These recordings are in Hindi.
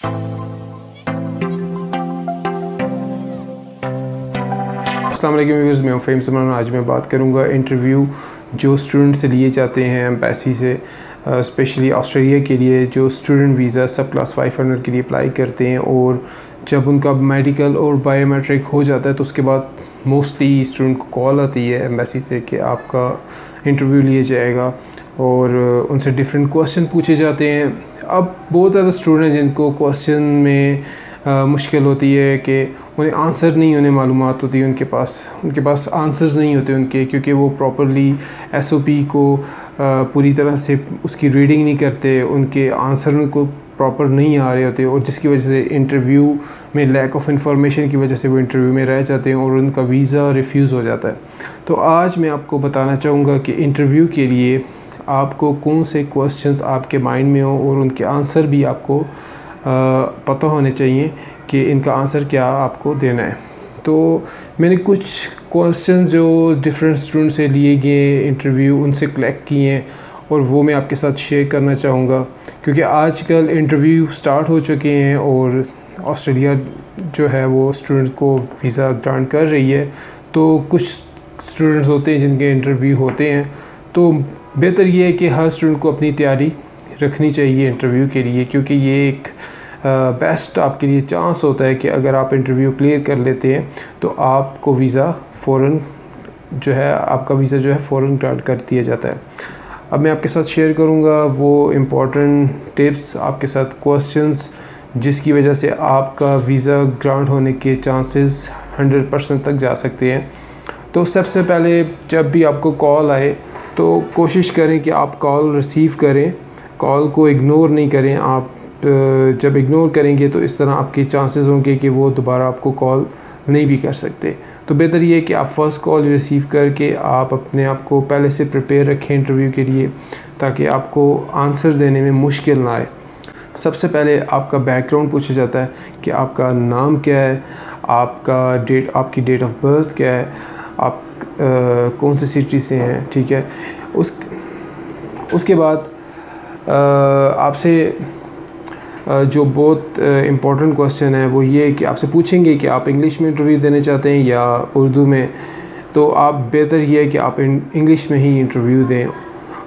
अस्सलाम वालेकुम व्यूअर्स, मैं फ़हीम समरान। आज मैं बात करूंगा इंटरव्यू जो स्टूडेंट से लिए जाते हैं एम्बेसी से, स्पेशली ऑस्ट्रेलिया के लिए जो स्टूडेंट वीज़ा सब क्लास 500 के लिए अप्लाई करते हैं। और जब उनका मेडिकल और बायोमेट्रिक हो जाता है तो उसके बाद मोस्टली स्टूडेंट को कॉल आती है एम्बेसी से कि आपका इंटरव्यू लिया जाएगा और उनसे डिफरेंट क्वेश्चन पूछे जाते हैं। अब बहुत ज़्यादा स्टूडेंट हैं जिनको क्वेश्चन में मुश्किल होती है कि उन्हें आंसर नहीं, उन्हें मालूमात होती है उनके पास आंसर्स नहीं होते उनके, क्योंकि वो प्रॉपर्ली एसओपी को पूरी तरह से उसकी रीडिंग नहीं करते, उनके आंसर उनको प्रॉपर नहीं आ रहे होते, और जिसकी वजह से इंटरव्यू में लैक ऑफ इंफॉर्मेशन की वजह से वो इंटरव्यू में रह जाते हैं और उनका वीज़ा रिफ्यूज़ हो जाता है। तो आज मैं आपको बताना चाहूँगा कि इंटरव्यू के लिए आपको कौन से क्वेश्चंस आपके माइंड में हो और उनके आंसर भी आपको पता होने चाहिए कि इनका आंसर क्या आपको देना है। तो मैंने कुछ क्वेश्चन जो डिफरेंट स्टूडेंट से लिए गए इंटरव्यू उनसे कलेक्ट किए हैं और वो मैं आपके साथ शेयर करना चाहूँगा, क्योंकि आजकल इंटरव्यू स्टार्ट हो चुके हैं और ऑस्ट्रेलिया जो है वो स्टूडेंट को वीज़ा ग्रांट कर रही है। तो कुछ स्टूडेंट्स होते हैं जिनके इंटरव्यू होते हैं, तो बेहतर ये है कि हर स्टूडेंट को अपनी तैयारी रखनी चाहिए इंटरव्यू के लिए, क्योंकि ये एक बेस्ट आपके लिए चांस होता है कि अगर आप इंटरव्यू क्लियर कर लेते हैं तो आपको वीज़ा फ़ौरन आपका वीज़ा जो है फ़ौरन ग्रांट कर दिया जाता है। अब मैं आपके साथ शेयर करूंगा वो इम्पोर्टेंट टिप्स, आपके साथ क्वेश्चंस जिसकी वजह से आपका वीज़ा ग्रांट होने के चांसेस 100% तक जा सकते हैं। तो सबसे पहले जब भी आपको कॉल आए तो कोशिश करें कि आप कॉल रिसीव करें, कॉल को इग्नोर नहीं करें। आप जब इग्नोर करेंगे तो इस तरह आपके चांसेस होंगे कि वो दोबारा आपको कॉल नहीं भी कर सकते। तो बेहतर ये है कि आप फ़र्स्ट कॉल रिसीव करके आप अपने आप को पहले से प्रिपेयर रखें इंटरव्यू के लिए, ताकि आपको आंसर देने में मुश्किल ना आए। सबसे पहले आपका बैकग्राउंड पूछा जाता है कि आपका नाम क्या है, आपकी डेट ऑफ बर्थ क्या है, आप कौन सी सिटी से हैं, ठीक है। उसके बाद आपसे जो बहुत इम्पोर्टेंट क्वेश्चन है वो ये कि आपसे पूछेंगे कि आप इंग्लिश में इंटरव्यू देने चाहते हैं या उर्दू में। तो आप बेहतर ये है कि आप इंग्लिश में ही इंटरव्यू दें।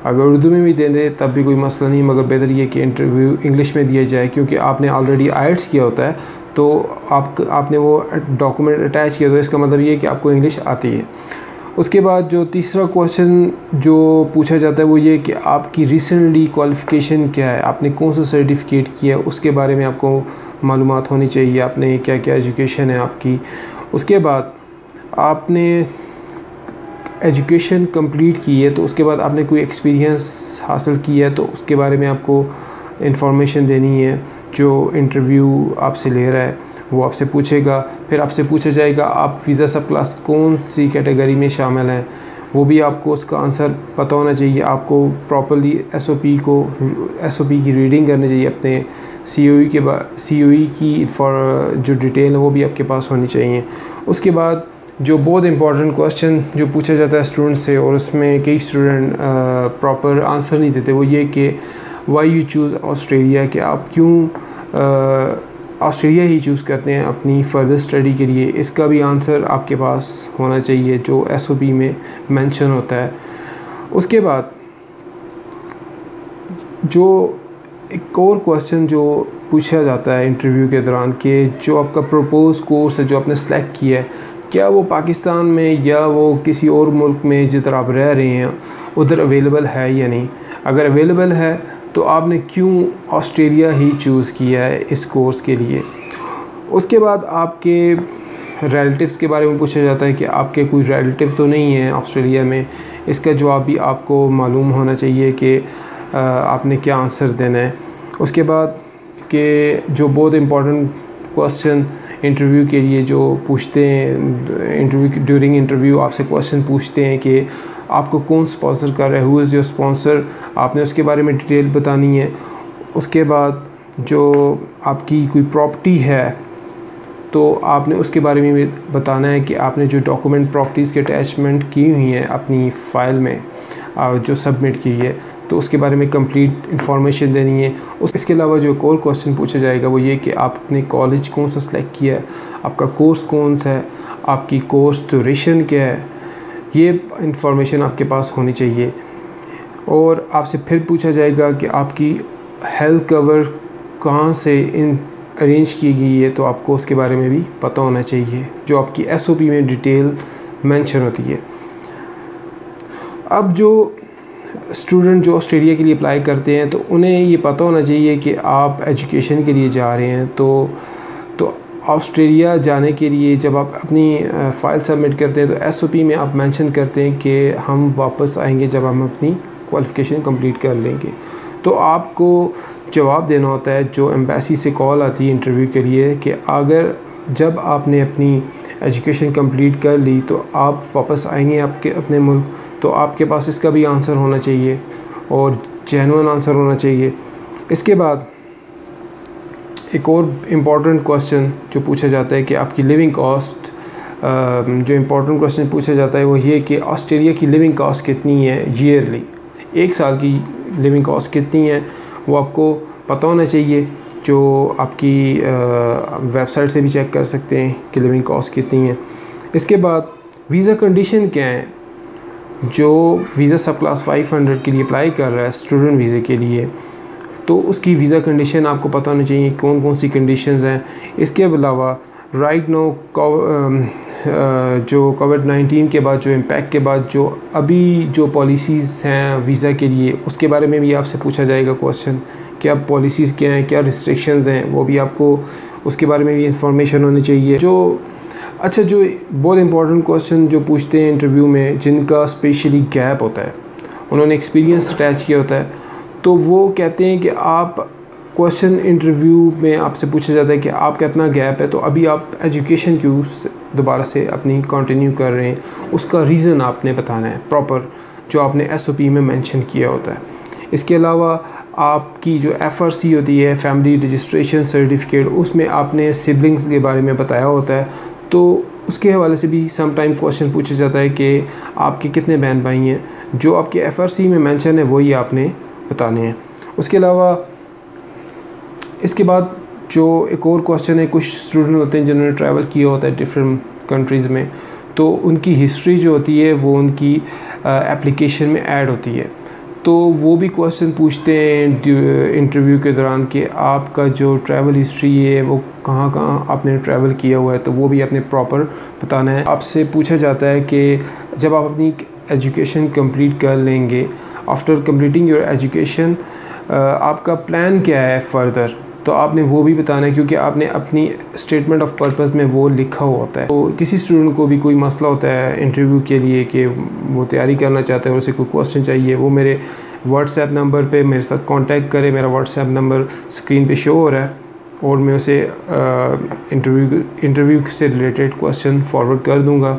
अगर उर्दू में भी दे दें तब भी कोई मसला नहीं, मगर बेहतर ये कि इंटरव्यू इंग्लिश में दिया जाए, क्योंकि आपने ऑलरेडी आइल्स किया होता है तो आपने वो डॉक्यूमेंट अटैच किया, तो इसका मतलब ये है कि आपको इंग्लिश आती है। उसके बाद जो तीसरा क्वेश्चन जो पूछा जाता है वो ये कि आपकी रिसेंटली क्वालिफ़िकेशन क्या है, आपने कौन सा सर्टिफिकेट किया है, उसके बारे में आपको मालूमात होनी चाहिए, आपने क्या क्या एजुकेशन है आपकी। उसके बाद आपने एजुकेशन कंप्लीट की है तो उसके बाद आपने कोई एक्सपीरियंस हासिल किया है तो उसके बारे में आपको इंफॉर्मेशन देनी है। जो इंटरव्यू आपसे ले रहा है वो आपसे पूछेगा, फिर आपसे पूछा जाएगा आप वीज़ा सब क्लास कौन सी कैटेगरी में शामिल हैं, वो भी आपको उसका आंसर पता होना चाहिए। आपको प्रॉपर्ली एसओपी की रीडिंग करनी चाहिए, अपने सीओई की फॉर जो डिटेल है वो भी आपके पास होनी चाहिए। उसके बाद जो बहुत इंपॉर्टेंट क्वेश्चन जो पूछा जाता है स्टूडेंट से और उसमें कई स्टूडेंट प्रॉपर आंसर नहीं देते, वो ये कि वाई यू चूज़ ऑस्ट्रेलिया, कि आप क्यों ऑस्ट्रेलिया ही चूज़ करते हैं अपनी फ़र्दर स्टडी के लिए। इसका भी आंसर आपके पास होना चाहिए जो एसओपी में मेंशन होता है। उसके बाद जो एक और क्वेश्चन जो पूछा जाता है इंटरव्यू के दौरान कि जो आपका प्रपोज कोर्स है जो आपने सेलेक्ट किया है, क्या वो पाकिस्तान में या वो किसी और मुल्क में जिधर आप रह रहे हैं उधर अवेलेबल है या नहीं। अगर अवेलेबल है तो आपने क्यों ऑस्ट्रेलिया ही चूज़ किया है इस कोर्स के लिए। उसके बाद आपके रिलेटिव्स के बारे में पूछा जाता है कि आपके कोई रिलेटिव तो नहीं है ऑस्ट्रेलिया में। इसका जवाब भी आपको मालूम होना चाहिए कि आपने क्या आंसर देना है। उसके बाद के जो बहुत इम्पोर्टेंट क्वेश्चन इंटरव्यू के लिए जो पूछते हैं, ड्यूरिंग इंटरव्यू आपसे क्वेश्चन पूछते हैं कि आपको कौन स्पॉन्सर कर रहा है, हु इज़ योर स्पॉन्सर, आपने उसके बारे में डिटेल बतानी है। उसके बाद जो आपकी कोई प्रॉपर्टी है तो आपने उसके बारे में भी बताना है कि आपने जो डॉक्यूमेंट प्रॉपर्टीज़ के अटैचमेंट की हुई हैं अपनी फ़ाइल में जो सबमिट की है, तो उसके बारे में कंप्लीट इंफॉर्मेशन देनी है। इसके अलावा जो एक और क्वेश्चन पूछा जाएगा वो ये कि आपने कॉलेज कौन सा सिलेक्ट किया है, आपका कोर्स कौन सा है, आपकी कोर्स ड्यूरेशन क्या है, ये इंफॉर्मेशन आपके पास होनी चाहिए। और आपसे फिर पूछा जाएगा कि आपकी हेल्थ कवर कहाँ से अरेंज की गई है, तो आपको उसके बारे में भी पता होना चाहिए, जो आपकी SOP में डिटेल मेंशन होती है। अब जो स्टूडेंट जो ऑस्ट्रेलिया के लिए अप्लाई करते हैं तो उन्हें ये पता होना चाहिए कि आप एजुकेशन के लिए जा रहे हैं, तो ऑस्ट्रेलिया जाने के लिए जब आप अपनी फ़ाइल सबमिट करते हैं तो SOP में आप मेंशन करते हैं कि हम वापस आएंगे जब हम अपनी क्वालिफ़िकेशन कंप्लीट कर लेंगे। तो आपको जवाब देना होता है, जो एम्बेसी से कॉल आती है इंटरव्यू के लिए, कि अगर जब आपने अपनी एजुकेशन कंप्लीट कर ली तो आप वापस आएंगे आपके अपने मुल्क, तो आपके पास इसका भी आंसर होना चाहिए और जेन्युइन आंसर होना चाहिए। इसके बाद एक और इम्पॉर्टेंट क्वेश्चन जो पूछा जाता है कि आपकी लिविंग कॉस्ट, जो इम्पोर्टेंट क्वेश्चन पूछा जाता है वो ये कि ऑस्ट्रेलिया की लिविंग कॉस्ट कितनी है ईयरली, एक साल की लिविंग कॉस्ट कितनी है वो आपको पता होना चाहिए, जो आपकी वेबसाइट से भी चेक कर सकते हैं कि लिविंग कॉस्ट कितनी है। इसके बाद वीज़ा कंडीशन क्या है, जो वीज़ा सब क्लास 500 के लिए अप्लाई कर रहा है स्टूडेंट वीज़े के लिए, तो उसकी वीज़ा कंडीशन आपको पता होनी चाहिए कौन कौन सी कंडीशंस हैं। इसके अलावा राइट नो जो कोविड-19 के बाद, जो इम्पैक्ट के बाद जो अभी जो पॉलिसीज़ हैं वीज़ा के लिए, उसके बारे में भी आपसे पूछा जाएगा क्वेश्चन, क्या पॉलिसीज़ क्या हैं, क्या रिस्ट्रिक्शंस हैं, वो भी आपको उसके बारे में भी इंफॉर्मेशन होनी चाहिए। जो बहुत इंपॉर्टेंट क्वेश्चन जो पूछते हैं इंटरव्यू में, जिनका स्पेशली गैप होता है, उन्होंने एक्सपीरियंस अटैच किया होता है, तो वो कहते हैं कि आप क्वेश्चन इंटरव्यू में आपसे पूछा जाता है कि आपका इतना गैप है, तो अभी आप एजुकेशन क्यों दोबारा से अपनी कंटिन्यू कर रहे हैं, उसका रीज़न आपने बताना है प्रॉपर, जो आपने SOP में मेंशन किया होता है। इसके अलावा आपकी जो FRC होती है, फैमिली रजिस्ट्रेशन सर्टिफिकेट, उसमें आपने सिबलिंग्स के बारे में बताया होता है, तो उसके हवाले से भी सम टाइम क्वेश्चन पूछा जाता है कि आपके कितने बहन भाई हैं, जो आपके FRC में मेंशन है वही आपने बताने हैं। उसके अलावा इसके बाद जो एक और क्वेश्चन है, कुछ स्टूडेंट होते हैं जिन्होंने ट्रैवल किया होता है डिफरेंट कंट्रीज़ में, तो उनकी हिस्ट्री जो होती है वो उनकी एप्लीकेशन में ऐड होती है, तो वो भी क्वेश्चन पूछते हैं इंटरव्यू के दौरान कि आपका जो ट्रैवल हिस्ट्री है वो कहाँ कहाँ आपने ट्रैवल किया हुआ है, तो वो भी आपने प्रॉपर बताना है। आपसे पूछा जाता है कि जब आप अपनी एजुकेशन कंप्लीट कर लेंगे, आफ्टर कंप्लीटिंग योर एजुकेशन, आपका प्लान क्या है फ़र्दर, तो आपने वो भी बताना है, क्योंकि आपने अपनी स्टेटमेंट ऑफ पर्पस में वो लिखा हुआ होता है। तो किसी स्टूडेंट को भी कोई मसला होता है इंटरव्यू के लिए कि वो तैयारी करना चाहता है और उसे कोई क्वेश्चन चाहिए, वो मेरे व्हाट्सएप नंबर पे मेरे साथ कांटेक्ट करे। मेरा व्हाट्सएप नंबर स्क्रीन पे शो हो रहा है और मैं उसे इंटरव्यू से रिलेटेड क्वेश्चन फॉरवर्ड कर दूँगा।